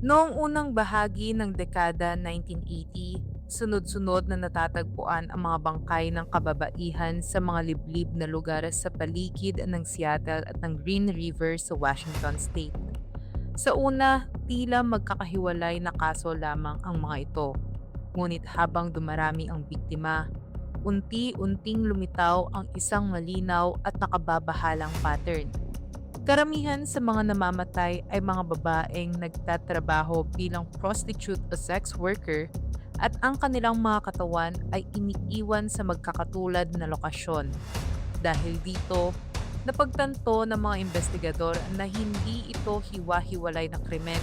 Noong unang bahagi ng dekada 1980, sunod-sunod na natatagpuan ang mga bangkay ng kababaihan sa mga liblib na lugar sa paligid ng Seattle at ng Green River sa Washington State. Sa una, tila magkakahiwalay na kaso lamang ang mga ito. Ngunit habang dumarami ang biktima, unti-unting lumitaw ang isang malinaw at nakababahalang pattern. Karamihan sa mga namamatay ay mga babaeng nagtatrabaho bilang prostitute o sex worker at ang kanilang mga katawan ay iniiwan sa magkakatulad na lokasyon. Dahil dito, napagtanto ng mga investigador na hindi ito hiwa-hiwalay na krimen,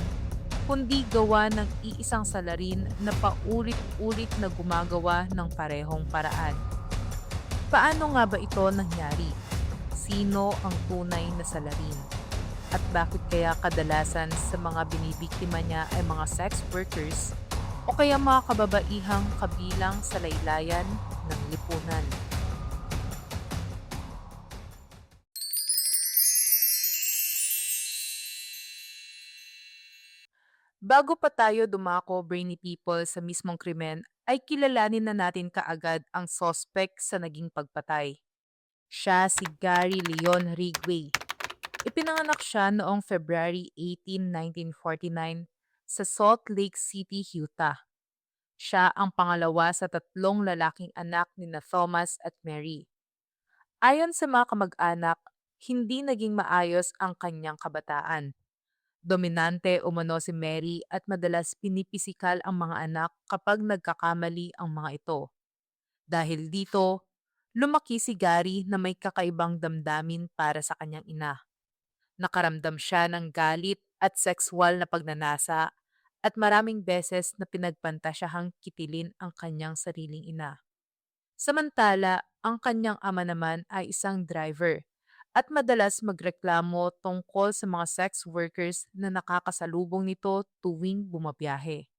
kundi gawa ng iisang salarin na paulit-ulit na gumagawa ng parehong paraan. Paano nga ba ito nangyari? Sino ang tunay na salarin? At bakit kaya kadalasan sa mga binibiktima niya ay mga sex workers o kaya mga kababaihang kabilang sa laylayan ng lipunan? Bago pa tayo dumako, brainy people, sa mismong krimen, ay kilalanin na natin kaagad ang sospek sa naging pagpatay. Siya si Gary Leon Ridgway. Ipinanganak siya noong February 18, 1949 sa Salt Lake City, Utah. Siya ang pangalawa sa tatlong lalaking anak ni na Thomas at Mary. Ayon sa mga kamag-anak, hindi naging maayos ang kanyang kabataan. Dominante umano si Mary at madalas pinipisikal ang mga anak kapag nagkakamali ang mga ito. Dahil dito, lumaki si Gary na may kakaibang damdamin para sa kanyang ina. Nakaramdam siya ng galit at sexual na pagnanasa at maraming beses na pinagpantasyahang kitilin ang kanyang sariling ina. Samantala, ang kanyang ama naman ay isang driver at madalas magreklamo tungkol sa mga sex workers na nakakasalubong nito tuwing bumabiyahe.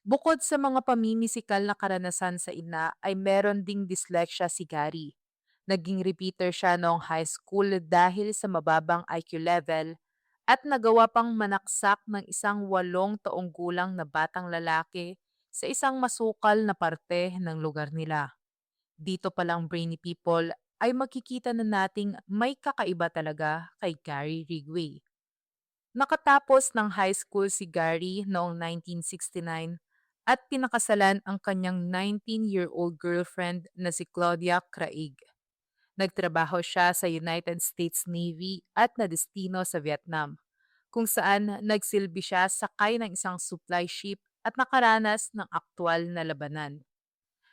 Bukod sa mga pamimisikal na karanasan sa ina ay meron ding dyslexia si Gary. Naging repeater siya noong high school dahil sa mababang IQ level at nagawa pang manaksak ng isang 8 taong gulang na batang lalaki sa isang masukal na parte ng lugar nila. Dito palang brainy people ay makikita na nating may kakaiba talaga kay Gary Ridgway. Nakatapos ng high school si Gary noong 1969 at pinakasalan ang kanyang 19-year-old girlfriend na si Claudia Craig. Nagtrabaho siya sa United States Navy at nadestino sa Vietnam, kung saan nagsilbi siya sakay ng isang supply ship at nakaranas ng aktwal na labanan.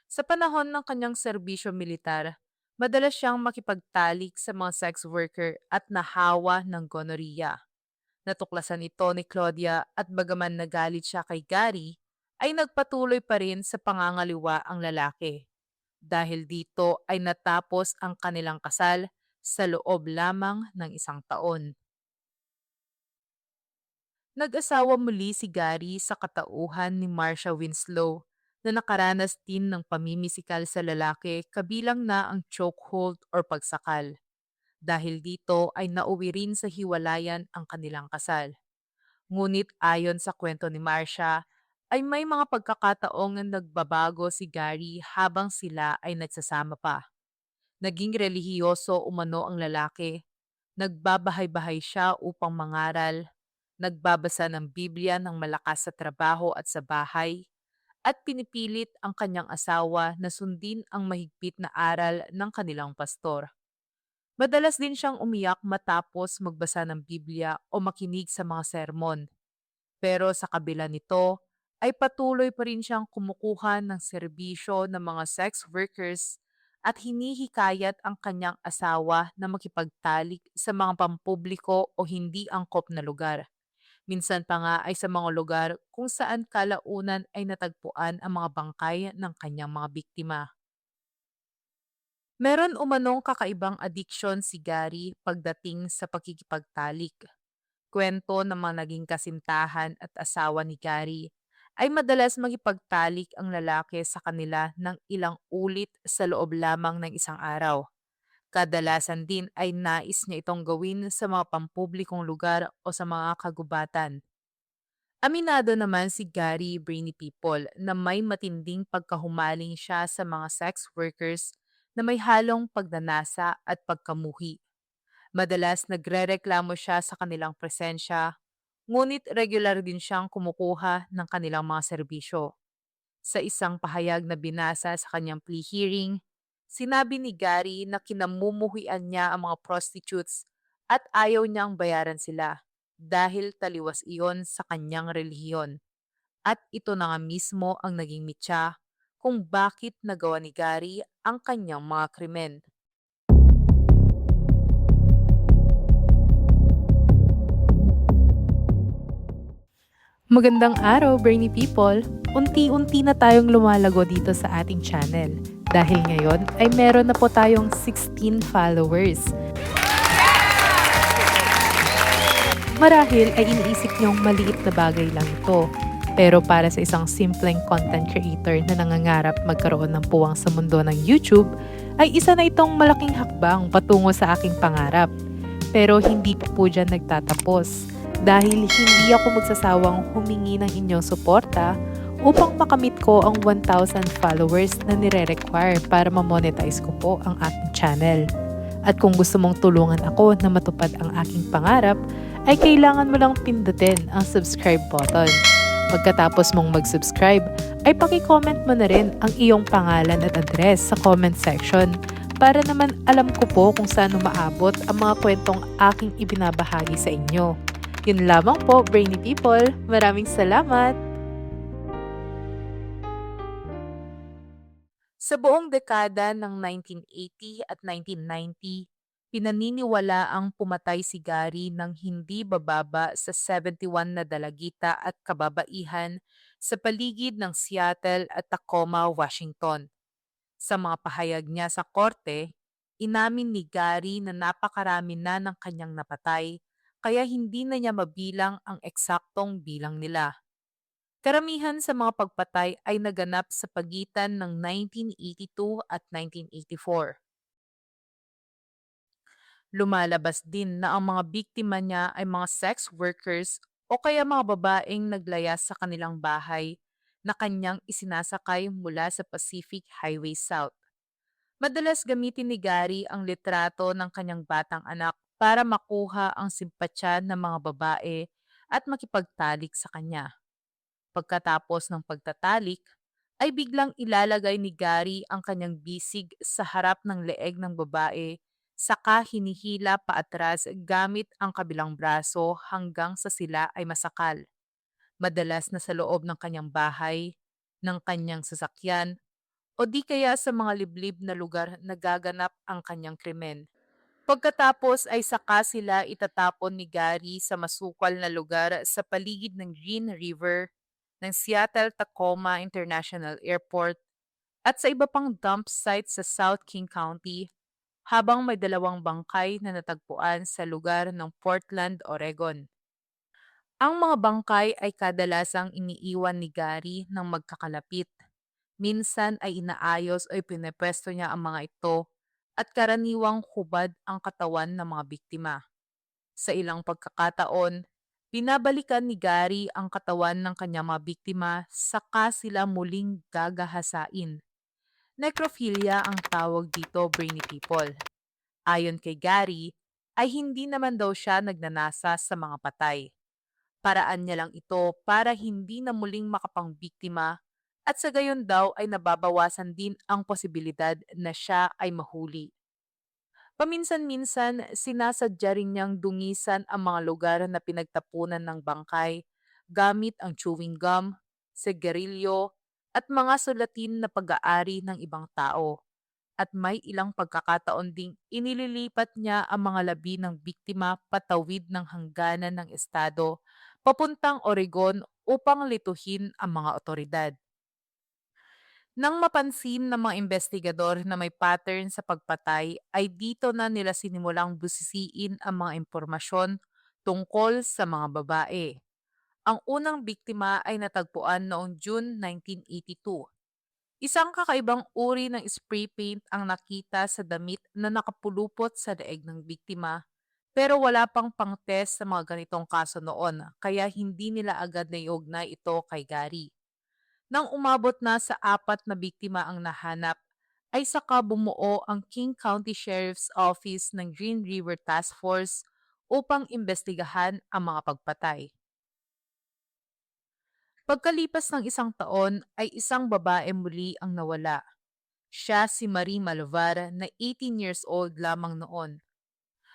Sa panahon ng kanyang serbisyo militar, madalas siyang makipagtalik sa mga sex worker at nahawa ng gonorrhea. Natuklasan ito ni Claudia at bagaman nagalit siya kay Gary, ay nagpatuloy pa rin sa pangangaliwa ang lalaki. Dahil dito ay natapos ang kanilang kasal sa loob lamang ng 1 taon. Nag-asawa muli si Gary sa katauhan ni Marcia Winslow na nakaranas din ng pamimisikal sa lalaki kabilang na ang chokehold or pagsakal. Dahil dito ay nauwi rin sa hiwalayan ang kanilang kasal. Ngunit ayon sa kwento ni Marcia, ay may mga pagkakataong nagbabago si Gary habang sila ay nagsasama pa. Naging relihiyoso umano ang lalaki. Nagbabahay-bahay siya upang mangaral, nagbabasa ng Biblia ng malakas sa trabaho at sa bahay, at pinipilit ang kanyang asawa na sundin ang mahigpit na aral ng kanilang pastor. Madalas din siyang umiyak matapos magbasa ng Biblia o makinig sa mga sermon. Pero sa kabila nito, ay patuloy pa rin siyang kumukuha ng serbisyo ng mga sex workers at hinihikayat ang kanyang asawa na makipagtalik sa mga pampubliko o hindi angkop na lugar. Minsan pa nga ay sa mga lugar kung saan kalaunan ay natagpuan ang mga bangkay ng kanyang mga biktima. Meron umanong kakaibang adiksyon si Gary pagdating sa pakikipagtalik. Kwento ng mga naging kasintahan at asawa ni Gary ay madalas magipagtalik ang lalaki sa kanila ng ilang ulit sa loob lamang ng 1 araw. Kadalasan din ay nais niya itong gawin sa mga pampublikong lugar o sa mga kagubatan. Aminado naman si Gary Brainy People na may matinding pagkahumaling siya sa mga sex workers na may halong pagnanasa at pagkamuhi. Madalas nagrereklamo siya sa kanilang presensya, ngunit regular din siyang kumukuha ng kanilang mga serbisyo. Sa isang pahayag na binasa sa kanyang plea hearing, sinabi ni Gary na kinamumuhian niya ang mga prostitutes at ayaw niyang bayaran sila dahil taliwas iyon sa kanyang relihiyon. At ito na nga mismo ang naging mitya kung bakit nagawa ni Gary ang kanyang mga krimen. Magandang araw, Brainy People! Unti-unti na tayong lumalago dito sa ating channel. Dahil ngayon ay meron na po tayong 16 followers. Marahil ay iniisip niyong maliit na bagay lang ito. Pero para sa isang simpleng content creator na nangangarap magkaroon ng puwang sa mundo ng YouTube, ay isa na itong malaking hakbang patungo sa aking pangarap. Pero hindi po dyan nagtatapos dahil hindi ako magsasawang humingi ng inyong suporta upang makamit ko ang 1,000 followers na nire-require para ma-monetize ko po ang aking channel. At kung gusto mong tulungan ako na matupad ang aking pangarap, ay kailangan mo lang pindutin ang subscribe button. Pagkatapos mong mag-subscribe, ay paki-comment mo na rin ang iyong pangalan at address sa comment section para naman alam ko po kung saan umaabot ang mga kwentong aking ibinabahagi sa inyo. Yun lamang po, Brainy People. Maraming salamat! Sa buong dekada ng 1980 at 1990, pinaniniwala ang pumatay si Gary ng hindi bababa sa 71 na dalagita at kababaihan sa paligid ng Seattle at Tacoma, Washington. Sa mga pahayag niya sa korte, inamin ni Gary na napakarami na ng kanyang napatay kaya hindi na niya mabilang ang eksaktong bilang nila. Karamihan sa mga pagpatay ay naganap sa pagitan ng 1982 at 1984. Lumalabas din na ang mga biktima niya ay mga sex workers o kaya mga babaeng naglayas sa kanilang bahay na kanyang isinasakay mula sa Pacific Highway South. Madalas gamitin ni Gary ang litrato ng kanyang batang anak para makuha ang simpatsya ng mga babae at makipagtalik sa kanya. Pagkatapos ng pagtatalik, ay biglang ilalagay ni Gary ang kanyang bisig sa harap ng leeg ng babae, saka hinihila paatras gamit ang kabilang braso hanggang sa sila ay masakal. Madalas na sa loob ng kanyang bahay, ng kanyang sasakyan, o di kaya sa mga liblib na lugar nagaganap ang kanyang krimen. Pagkatapos ay saka sila itatapon ni Gary sa masukal na lugar sa paligid ng Green River, ng Seattle-Tacoma International Airport at sa iba pang dump site sa South King County, habang may dalawang bangkay na natagpuan sa lugar ng Portland, Oregon. Ang mga bangkay ay kadalasang iniiwan ni Gary ng magkakalapit. Minsan ay inaayos o ipinepwesto niya ang mga ito at karaniwang hubad ang katawan ng mga biktima. Sa ilang pagkakataon, binabalikan ni Gary ang katawan ng kanyang mga biktima saka sila muling gagahasain. Necrophilia ang tawag dito, Brainy People. Ayon kay Gary, ay hindi naman daw siya nagnanasa sa mga patay. Paraan niya lang ito para hindi na muling makapangbiktima at sa gayon daw ay nababawasan din ang posibilidad na siya ay mahuli. Paminsan-minsan, sinasadya rin niyang dungisan ang mga lugar na pinagtapunan ng bangkay gamit ang chewing gum, sigarilyo, at mga sulatin na pag-aari ng ibang tao. At may ilang pagkakataon ding inililipat niya ang mga labi ng biktima patawid ng hangganan ng estado papuntang Oregon upang lituhin ang mga otoridad. Nang mapansin ng mga investigador na may pattern sa pagpatay, ay dito na nila sinimulang busisiin ang mga impormasyon tungkol sa mga babae. Ang unang biktima ay natagpuan noong June 1982. Isang kakaibang uri ng spray paint ang nakita sa damit na nakapulupot sa leeg ng biktima Pero wala pang-test sa mga ganitong kaso noon, kaya hindi nila agad naiugnay ito kay Gary. Nang umabot na sa 4 na biktima ang nahanap, ay saka bumuo ang King County Sheriff's Office ng Green River Task Force upang imbestigahan ang mga pagpatay. Pagkalipas ng 1 taon ay isang babae muli ang nawala. Siya si Marie Malvar na 18 years old lamang noon.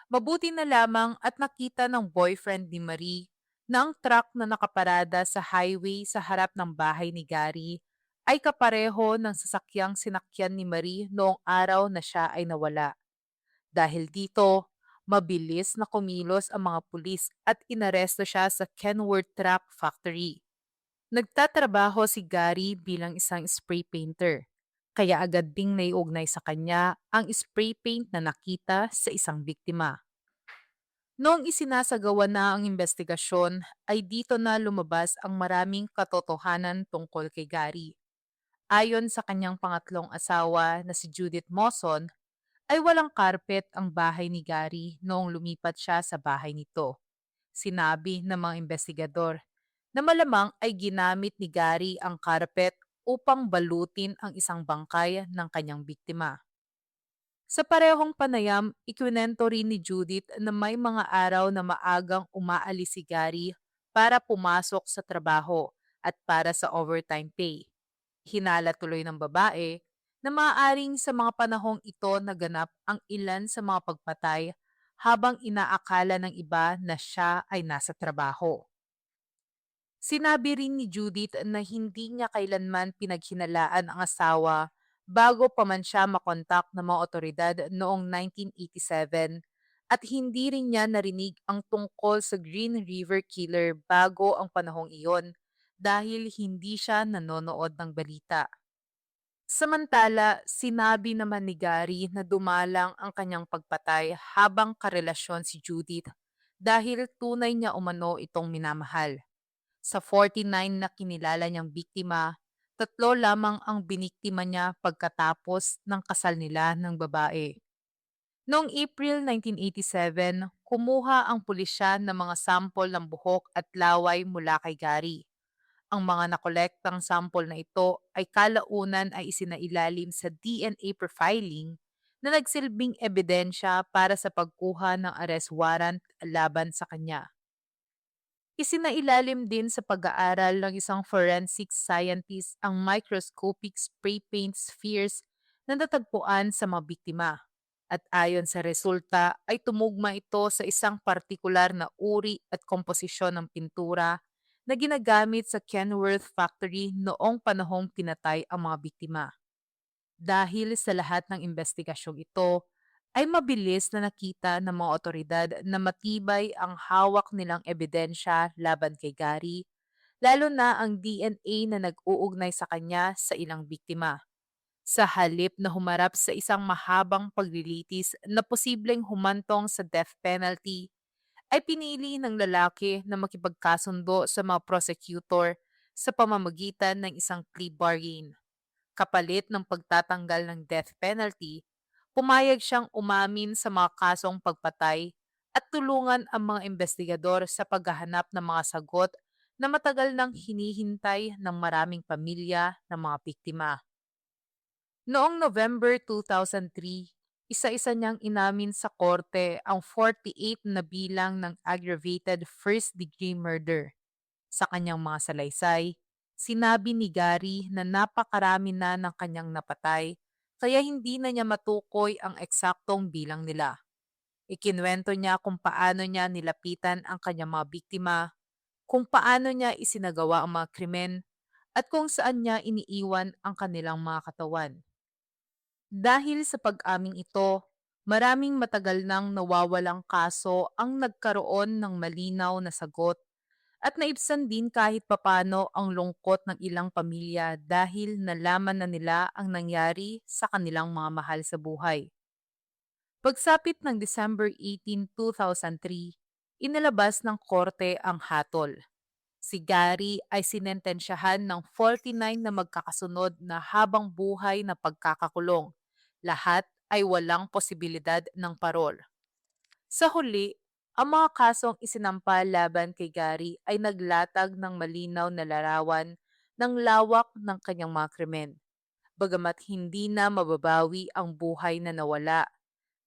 Mabuti na lamang at nakita ng boyfriend ni Marie na ang truck na nakaparada sa highway sa harap ng bahay ni Gary ay kapareho ng sasakyang sinakyan ni Marie noong araw na siya ay nawala. Dahil dito, mabilis na kumilos ang mga pulis at inaresto siya sa Kenworth Truck Factory. Nagtatrabaho si Gary bilang isang spray painter, kaya agad ding naiugnay sa kanya ang spray paint na nakita sa isang biktima. Noong isinasagawa na ang investigasyon, ay dito na lumabas ang maraming katotohanan tungkol kay Gary. Ayon sa kanyang pangatlong asawa na si Judith Mawson, ay walang carpet ang bahay ni Gary noong lumipat siya sa bahay nito. Sinabi ng mga investigador na malamang ay ginamit ni Gary ang carpet upang balutin ang isang bangkay ng kanyang biktima. Sa parehong panayam, ikwinento rin ni Judith na may mga araw na maagang umaalis si Gary para pumasok sa trabaho at para sa overtime pay. Hinala tuloy ng babae na maaaring sa mga panahong ito naganap ang ilan sa mga pagpatay habang inaakala ng iba na siya ay nasa trabaho. Sinabi rin ni Judith na hindi niya kailanman pinaghinalaan ang asawa bago pa man siya makontak ng mga otoridad noong 1987 at hindi rin niya narinig ang tungkol sa Green River Killer bago ang panahong iyon dahil hindi siya nanonood ng balita. Samantala, sinabi naman ni Gary na dumalang ang kanyang pagpatay habang karelasyon si Judith dahil tunay niya umano itong minamahal. Sa 49 na kinilala niyang biktima, 3 lamang ang biniktima niya pagkatapos ng kasal nila ng babae. Noong April 1987, kumuha ang pulisya ng mga sampol ng buhok at laway mula kay Gary. Ang mga nakolektang sample na ito ay kalaunan ay isinailalim sa DNA profiling na nagsilbing ebidensya para sa pagkuha ng arrest warrant laban sa kanya. Isinailalim din sa pag-aaral ng isang forensic scientist ang microscopic spray paint spheres na natagpuan sa mga biktima. At ayon sa resulta ay tumugma ito sa isang partikular na uri at komposisyon ng pintura na ginagamit sa Kenworth Factory noong panahong pinatay ang mga biktima. Dahil sa lahat ng investigasyong ito, ay mabilis na nakita ng mga otoridad na matibay ang hawak nilang ebidensya laban kay Gary, lalo na ang DNA na nag-uugnay sa kanya sa ilang biktima. Sa halip na humarap sa isang mahabang paglilitis na posibleng humantong sa death penalty, ay pinili ng lalaki na makipagkasundo sa mga prosecutor sa pamamagitan ng isang plea bargain. Kapalit ng pagtatanggal ng death penalty, pumayag siyang umamin sa mga kasong pagpatay at tulungan ang mga investigador sa paghahanap ng mga sagot na matagal nang hinihintay ng maraming pamilya ng mga biktima. Noong November 2003, isa-isa niyang inamin sa korte ang 48 na bilang ng aggravated first-degree murder. Sa kanyang mga salaysay, sinabi ni Gary na napakarami na ng kanyang napatay kaya hindi na niya matukoy ang eksaktong bilang nila. Ikinuwento niya kung paano niya nilapitan ang kanyang mga biktima, kung paano niya isinagawa ang mga krimen, at kung saan niya iniiwan ang kanilang mga katawan. Dahil sa pag-aming ito, maraming matagal nang nawawalang kaso ang nagkaroon ng malinaw na sagot at naibsan din kahit papano ang lungkot ng ilang pamilya dahil nalaman na nila ang nangyari sa kanilang mga mahal sa buhay. Pagsapit ng December 18, 2003, inilabas ng korte ang hatol. Si Gary ay sinentensyahan ng 49 na magkakasunod na habang buhay na pagkakakulong. Lahat ay walang posibilidad ng parol. Sa huli, Ang mga kasong isinampa laban kay Gary ay naglatag ng malinaw na larawan ng lawak ng kanyang mga krimen. Bagamat hindi na mababawi ang buhay na nawala,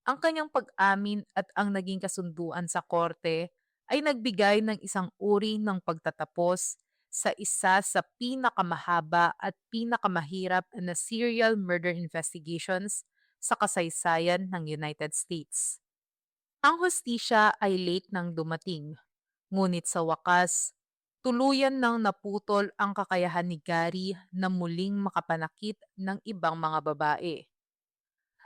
ang kanyang pag-amin at ang naging kasunduan sa korte ay nagbigay ng isang uri ng pagtatapos sa isa sa pinakamahaba at pinakamahirap na serial murder investigations sa kasaysayan ng United States. Ang hustisya ay late nang dumating, ngunit sa wakas, tuluyan nang naputol ang kakayahan ni Gary na muling makapanakit ng ibang mga babae.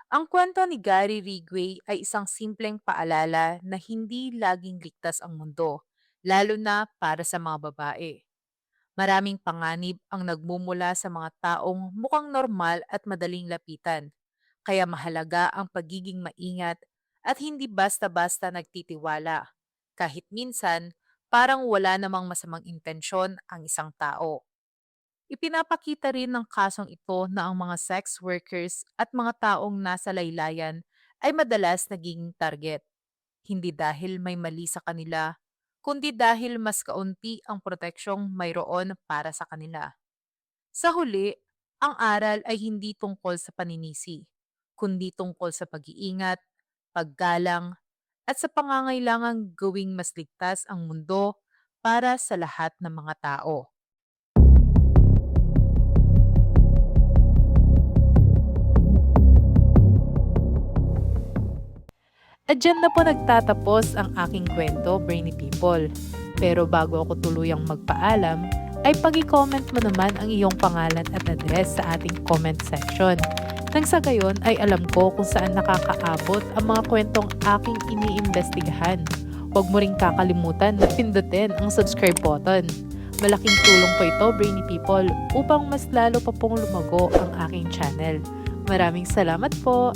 Ang kwento ni Gary Ridgway ay isang simpleng paalala na hindi laging ligtas ang mundo, lalo na para sa mga babae. Maraming panganib ang nagmumula sa mga taong mukhang normal at madaling lapitan, kaya mahalaga ang pagiging maingat at hindi basta-basta nagtitiwala. Kahit minsan, parang wala namang masamang intensyon ang isang tao. Ipinapakita rin ng kasong ito na ang mga sex workers at mga taong nasa laylayan ay madalas naging target, hindi dahil may mali sa kanila, kundi dahil mas kaunti ang proteksyong mayroon para sa kanila. Sa huli, ang aral ay hindi tungkol sa paninisi, kundi tungkol sa pag-iingat, paggalang, at sa pangangailangang gawing mas ligtas ang mundo para sa lahat ng mga tao. At dyan na po nagtatapos ang aking kwento, Brainy People. Pero bago ako tuluyang magpaalam, ay pag-comment mo naman ang iyong pangalan at address sa ating comment section. Nang sa gayon ay alam ko kung saan nakakaabot ang mga kwentong aking iniimbestigahan. Huwag mo ring kakalimutan na pindutin ang subscribe button. Malaking tulong po ito, Brainy People, upang mas lalo pa pong lumago ang aking channel. Maraming salamat po!